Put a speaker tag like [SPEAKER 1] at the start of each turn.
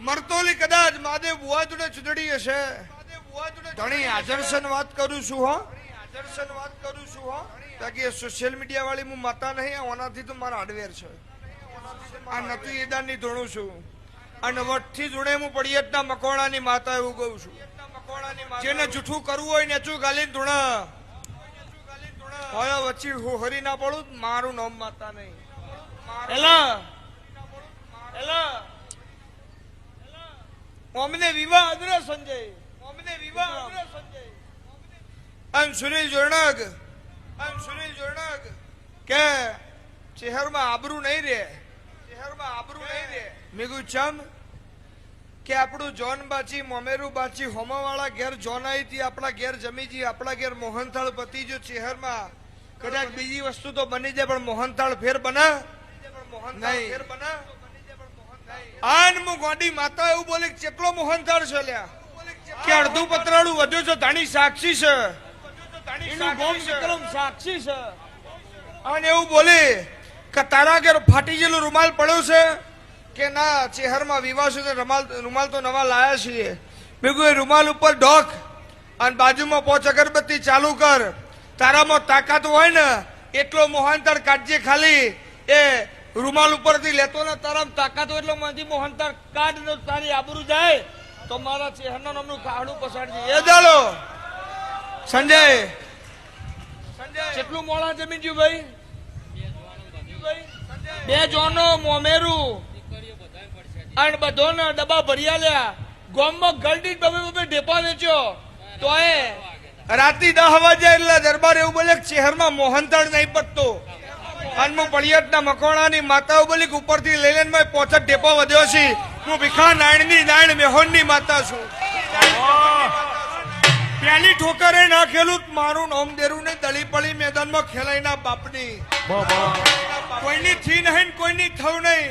[SPEAKER 1] મરતોલી કદાચ મહાદેવ બુવા જોડે ચૂંટણી હશે ઘણી હાજરસન વાત કરું છું હો તાકી સોશિયલ મીડિયા વાળી હું માતા નહીં ઓનાથી તો મારા હાર્ડવેર છે આ નતું એદાન ની ધોણું છું અને વટથી જોડે હું પડિયતના મકોણાની માતા એવું કહું છું જેને જૂઠું કરવું હોય ને ચું ગાલી ધૂણા હોય વચ્ચે હરી ના પડું મારું નામ માતા નહીં અમને વિવાહ અદ્ર સંજય I'm સુનિલ જોરણગ કે શહેરમાં આબરૂ નહીં રે મેગુ ચમ કે આપણું જોન બાચી મોમેરુ બાચી હોમાવાળા ઘેર જોન આવી હતી આપણા ઘેર જમીજી આપણા ઘેર મોહનથાળ પતિ જો શહેરમાં કદાચ બીજી વસ્તુ તો બની જાય પણ મોહનથાળ ફેર બના નહીં આન મુ ગોડી માતા એવું બોલે કેટલો મોહનથાળ છે લ્યા કે અડધું પતરાળું વધ્યું છે ધાણી સાક્ષી છે સાક્ષી છે અને એવું બોલે કે તારા ઘેર ફાટી ગયેલું રૂમાલ પડ્યો છે કે ના ચહેરમાં વિવાહ છે રૂમાલ તો નવા લાયા છીએ મેં એ રૂમાલ ઉપર ઢોક અને બાજુમાં 5 અગરબત્તી ચાલુ કર તારામાં તાકાત હોય ને એટલો મોહનથાળ કાઢજે ખાલી એ રૂમાલ ઉપરથી લેતો ને તારામાં તાકાત હોય એટલો માંથી મોહનથાળ કાઢ ને તારી આબરૂ જાય તો મારા ચહેરના નામનું કાહડું પસાડજે એ દાડો સંજય કેટલું મોડા જમીન જ્યું ભાઈ 2 જોનો મોમેરું અને બધોને ડબ્બા ભર્યા લ્યા ગામમાં ગરડી બબે ઢેપા વેચ્યો તો એ રાતી 10 વાગે એટલે દરબાર એવું બોલે શહેરમાં મોહનથાળ નહીં પતતો અને હું પડિયતના મકોણાની માતાઓ બોલી ઉપરથી લઈ લઈને 5 ઢેપો વધ્યો છે હું ભીખા નાયણની નાયણ મેહોનની માતા છું પેલી ઠોકરે નાખેલું મારું નામ દેરું ને દળી પડી મેદાનમાં ખેલાઈના બાપની કોઈની થી નહીં કોઈની થવ નહીં